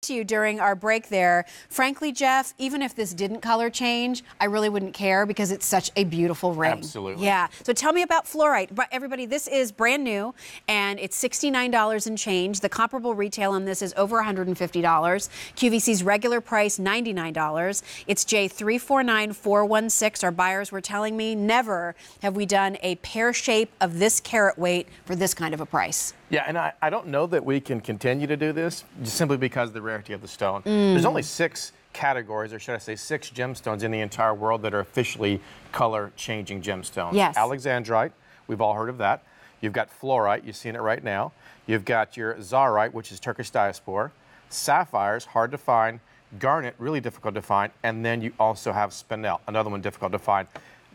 To you during our break there. Frankly, Jeff, even if this didn't color change, I really wouldn't care because it's such a beautiful ring. Absolutely. Yeah. So tell me about Fluorite. But everybody, this is brand new and it's $69 and change. The comparable retail on this is over $150. QVC's regular price, $99. It's J349416. Our buyers were telling me never have we done a pear shape of this carat weight for this kind of a price. Yeah, and I don't know that we can continue to do this just simply because of the rarity of the stone. There's only 6 categories, or should I say 6 gemstones in the entire world that are officially color-changing gemstones. Yes. Alexandrite, we've all heard of that. You've got fluorite, you've seen it right now. You've got your zarite, which is Turkish diaspora. Sapphires, hard to find. Garnet, really difficult to find. And then you also have spinel, another one difficult to find.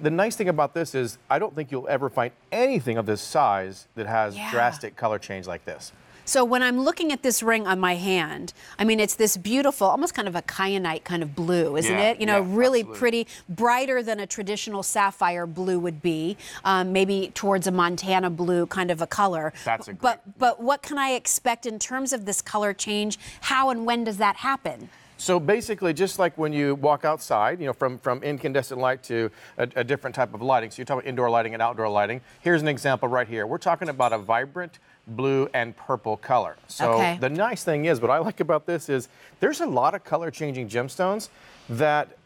The nice thing about this is I don't think you'll ever find anything of this size that has drastic color change like this. So when I'm looking at this ring on my hand, I mean, it's this beautiful, almost kind of a kyanite kind of blue, isn't it? You know, really absolutely. Pretty, brighter than a traditional sapphire blue would be, maybe towards a Montana blue kind of a color. That's a great. But what can I expect in terms of this color change? How and when does that happen? So basically, just like when you walk outside, you know, from incandescent light to a different type of lighting. So you're talking about indoor lighting and outdoor lighting. Here's an example right here. We're talking about a vibrant blue and purple color. So the nice thing is, what I like about this is there's a lot of color changing gemstones that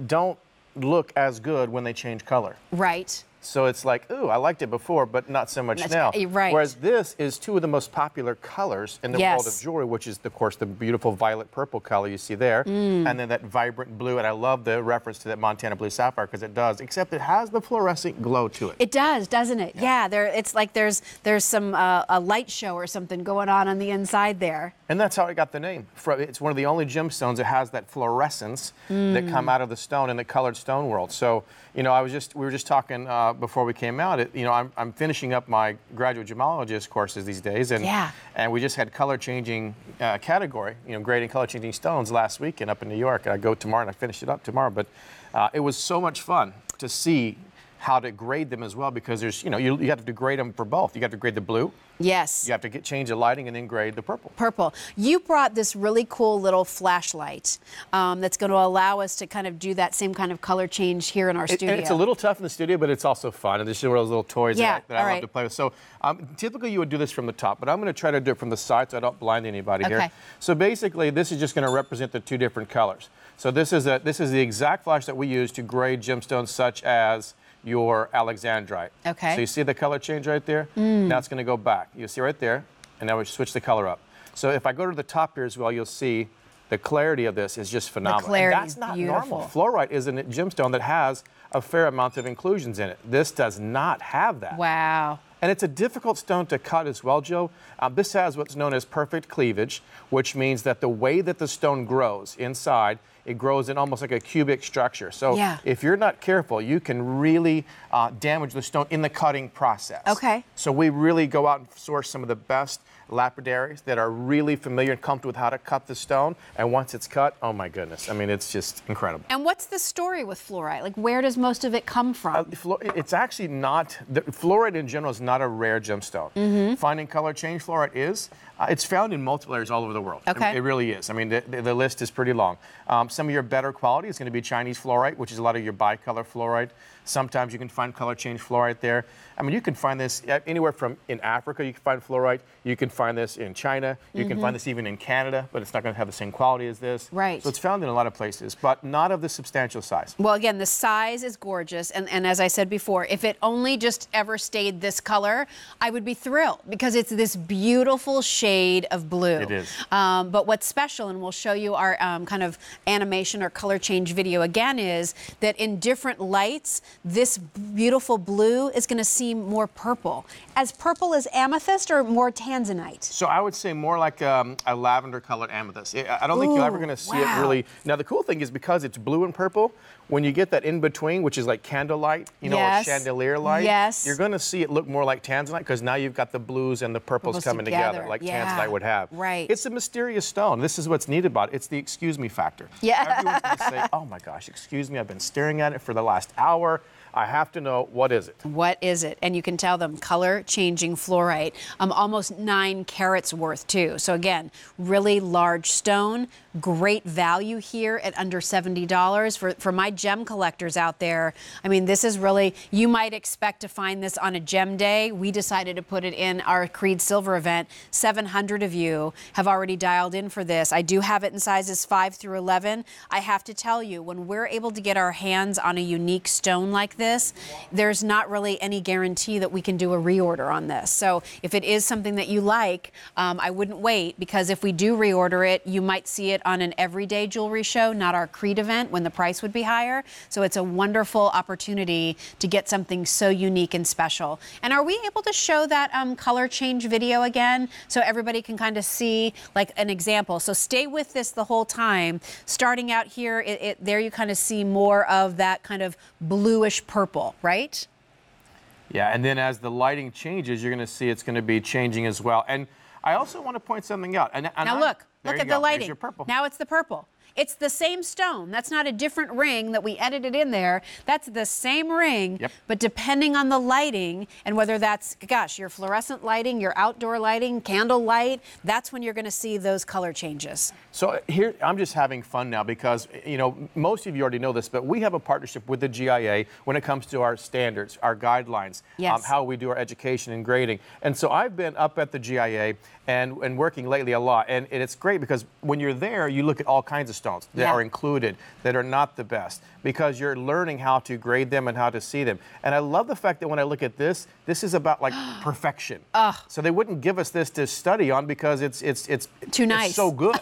don't look as good when they change color. Right. So it's like, ooh, I liked it before, but not so much now. Right. Whereas this is 2 of the most popular colors in the world of jewelry, which is, of course, the beautiful violet purple color you see there, and then that vibrant blue. And I love the reference to that Montana blue sapphire because it does, except it has the fluorescent glow to it. It does, doesn't it? Yeah, it's like there's some a light show or something going on the inside there. And that's how it got the name. It's one of the only gemstones that has that fluorescence that come out of the stone in the colored stone world. So, you know, we were just talking before we came out. You know, I'm finishing up my graduate gemologist courses these days, and we just had color changing category, you know, grading color changing stones last weekend up in New York. I go tomorrow and I finish it up tomorrow. But it was so much fun to see how to grade them as well, because there's, you know, you have to grade them for both. You have to grade the blue. Yes. You have to change the lighting and then grade the purple. Purple. You brought this really cool little flashlight that's going to allow us to kind of do that same kind of color change here in our studio. And it's a little tough in the studio, but it's also fun. And this is one of those little toys that I love to play with. So typically you would do this from the top, but I'm going to try to do it from the side so I don't blind anybody here. So basically this is just going to represent the 2 different colors. So this is the exact flash that we use to grade gemstones such as your alexandrite. Okay. So you see the color change right there? Now it's going to go back. You'll see right there, and now we switch the color up. So if I go to the top here as well, you'll see the clarity of this is just phenomenal. The clarity, and that's not beautiful. normal. Fluorite is a gemstone that has a fair amount of inclusions in it. This does not have that. Wow. And it's a difficult stone to cut as well, Joe. This has what's known as perfect cleavage, which means that the way that the stone grows inside, it grows in almost like a cubic structure. So if you're not careful, you can really damage the stone in the cutting process. Okay. So we really go out and source some of the best lapidaries that are really familiar and comfortable with how to cut the stone. And once it's cut, oh my goodness, I mean, it's just incredible. And what's the story with fluorite? Like, where does most of it come from? It's actually not, fluorite in general is not a rare gemstone. Finding color change fluorite is. It's found in multiple areas all over the world. It really is. I mean, the list is pretty long. Some of your better quality is going to be Chinese fluorite, which is a lot of your bicolor fluorite. Sometimes you can find color change fluorite there. I mean, you can find this anywhere from in Africa, you can find fluorite. You can find this in China. You can find this even in Canada, but it's not going to have the same quality as this. Right. So it's found in a lot of places, but not of the substantial size. Well, again, the size is gorgeous. And as I said before, if it only just ever stayed this color, I would be thrilled because it's this beautiful shade of blue. It is. But what's special, and we'll show you our kind of animation or color change video again, is that in different lights, this beautiful blue is going to seem more purple. As purple as amethyst or more tanzanite? So I would say more like a lavender colored amethyst. I don't think you're ever going to see it really. Now the cool thing is because it's blue and purple, when you get that in between, which is like candlelight, you know, or chandelier light, you're going to see it look more like tanzanite because now you've got the blues and the purples coming together like tanzanite would have. Right. It's a mysterious stone. This is what's neat about it. It's the excuse me factor. Yeah. Everyone's going to say, oh my gosh, excuse me, I've been staring at it for the last hour. I have to know, what is it? What is it? And you can tell them color changing fluorite, almost 9 carats worth too. So again, really large stone, great value here at under $70. For my gem collectors out there, I mean, this is really, you might expect to find this on a gem day. We decided to put it in our Creed Silver event. 700 of you have already dialed in for this. I do have it in sizes 5 through 11. I have to tell you, when we're able to get our hands on a unique stone like this, there's not really any guarantee that we can do a reorder on this. So if it is something that you like, I wouldn't wait, because if we do reorder it, you might see it on an everyday jewelry show, not our Creed event, when the price would be higher. So it's a wonderful opportunity to get something so unique and special. And are we able to show that color change video again so everybody can kind of see like an example? So stay with this the whole time. Starting out here, there you kind of see more of that kind of bluish purple, right? Yeah, and then as the lighting changes, you're going to see it's going to be changing as well. And I also want to point something out. Now look at the lighting. There's your purple. Now it's the purple. It's the same stone. That's not a different ring that we edited in there. That's the same ring, but depending on the lighting and whether that's, gosh, your fluorescent lighting, your outdoor lighting, candle light, that's when you're going to see those color changes. So here, I'm just having fun now because, you know, most of you already know this, but we have a partnership with the GIA when it comes to our standards, our guidelines, how we do our education and grading. And so I've been up at the GIA and working lately a lot. And it's great because when you're there, you look at all kinds of stones that are included, that are not the best, because you're learning how to grade them and how to see them. And I love the fact that when I look at this is about like perfection. So they wouldn't give us this to study on because it's too nice. It's so good.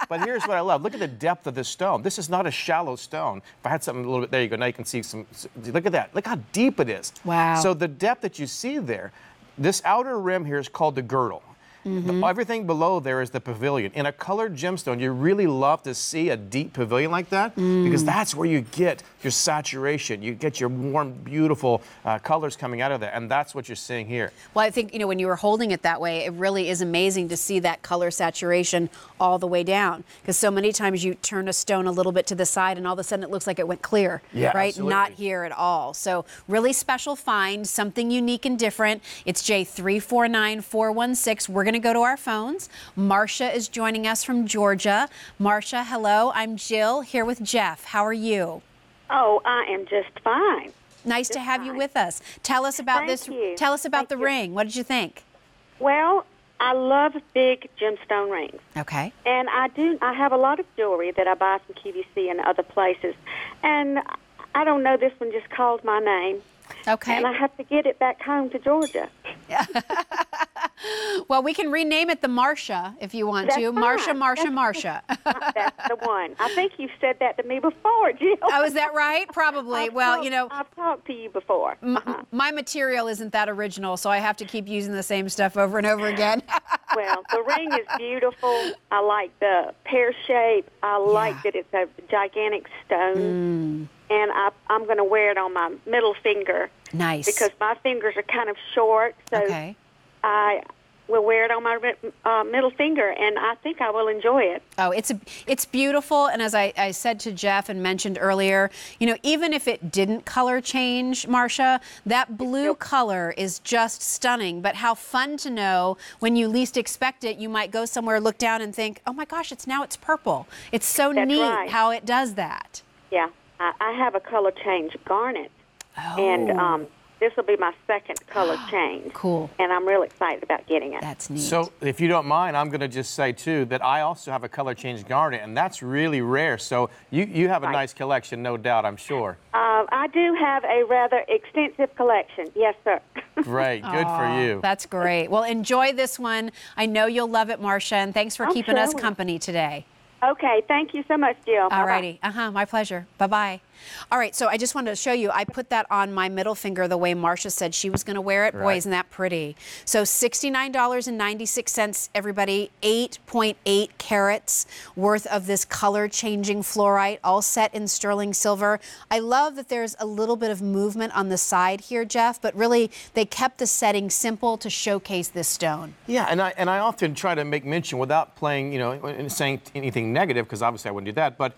But here's what I love. Look at the depth of this stone. This is not a shallow stone. If I had something a little bit, there you go. Now you can see some, look at that. Look how deep it is. Wow. So the depth that you see there, this outer rim here is called the girdle. Everything below there is the pavilion. In a colored gemstone, you really love to see a deep pavilion like that because that's where you get your saturation. You get your warm, beautiful colors coming out of that, and that's what you're seeing here. Well, I think, you know, when you were holding it that way, it really is amazing to see that color saturation all the way down, because so many times you turn a stone a little bit to the side and all of a sudden it looks like it went clear, right? Absolutely. Not here at all. So really special find, something unique and different. It's J349416. We're going to go to our phones. Marcia is joining us from Georgia. Marcia, hello. I'm Jill here with Jeff. How are you? Oh, I am just fine. Nice to have you with us. Tell us about this. Tell us about the ring. What did you think? Well, I love big gemstone rings. Okay. And I have a lot of jewelry that I buy from QVC and other places. And I don't know, this one just called my name. Okay. And I have to get it back home to Georgia. Well, we can rename it the Marcia if you want to. Marcia. That's the one. I think you've said that to me before, Jill. Oh, is that right? Probably. I've talked to you before. My material isn't that original, so I have to keep using the same stuff over and over again. Well, the ring is beautiful. I like the pear shape. I like that it's a gigantic stone. And I'm going to wear it on my middle finger. Nice. Because my fingers are kind of short, so I will wear it on my middle finger, and I think I will enjoy it. Oh, it's beautiful, and as I said to Jeff and mentioned earlier, you know, even if it didn't color change, Marcia, that blue color is just stunning. But how fun to know when you least expect it, you might go somewhere, look down, and think, oh my gosh, it's purple. It's so neat how it does that. Yeah. I have a color change garnet, and this will be my second color change. Cool. And I'm real excited about getting it. That's neat. So if you don't mind, I'm going to just say, too, that I also have a color change garnet, and that's really rare. So you have a nice collection, no doubt, I'm sure. I do have a rather extensive collection. Yes, sir. Great. Good for you. That's great. Well, enjoy this one. I know you'll love it, Marcia, and thanks for keeping us company today. Okay, thank you so much, Jill. All righty. My pleasure. Bye-bye. All right, so I just wanted to show you, I put that on my middle finger the way Marcia said she was going to wear it. Boy, Right. isn't that pretty. So $69.96, everybody, 8.8 carats worth of this color-changing fluorite, all set in sterling silver. I love that there's a little bit of movement on the side here, Jeff, but really they kept the setting simple to showcase this stone. Yeah, and I often try to make mention without playing, and saying anything negative, because obviously I wouldn't do that, but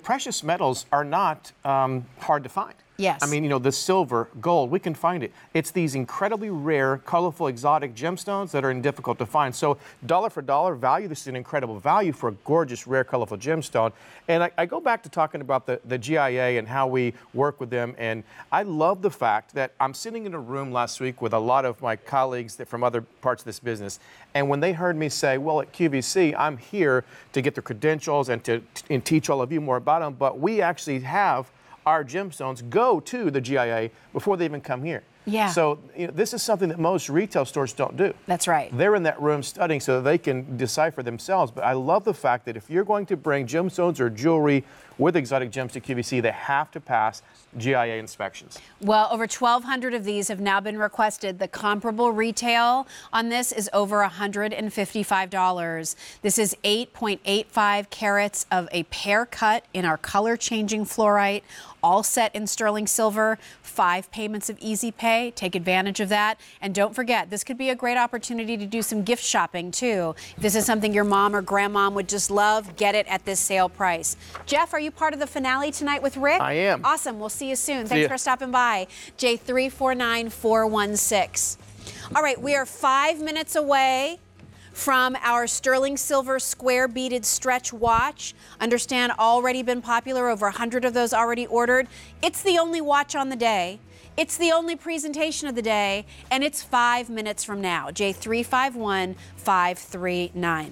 precious metals are not hard to find. Yes. I mean, the silver, gold, we can find it. It's these incredibly rare, colorful, exotic gemstones that are difficult to find. So dollar for dollar value, this is an incredible value for a gorgeous, rare, colorful gemstone. And I go back to talking about the GIA and how we work with them. And I love the fact that I'm sitting in a room last week with a lot of my colleagues from other parts of this business. And when they heard me say, well, at QVC, I'm here to get the credentials and to teach all of you more about them, but we actually have our gemstones go to the GIA before they even come here. Yeah. So this is something that most retail stores don't do. That's right. They're in that room studying so that they can decipher themselves. But I love the fact that if you're going to bring gemstones or jewelry with exotic gems to QVC, they have to pass GIA inspections. Well, over 1,200 of these have now been requested. The comparable retail on this is over $155. This is 8.85 carats of a pear cut in our color-changing fluorite, all set in sterling silver, 5 payments of easy pay. Take advantage of that. And don't forget, this could be a great opportunity to do some gift shopping, too. If this is something your mom or grandmom would just love, get it at this sale price. Jeff, are you part of the finale tonight with Rick? I am. Awesome. We'll see you soon. Thanks for stopping by. J349416. All right, we are 5 minutes away from our sterling silver square beaded stretch watch. Understand, already been popular, over 100 of those already ordered. It's the only watch on the day. It's the only presentation of the day, and it's 5 minutes from now. J351539.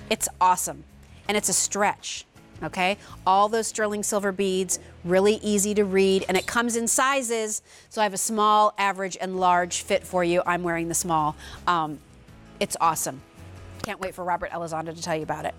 It's awesome, and it's a stretch. Okay, all those sterling silver beads, really easy to read, and it comes in sizes. So I have a small, average, and large fit for you. I'm wearing the small. It's awesome. Can't wait for Robert Elizondo to tell you about it.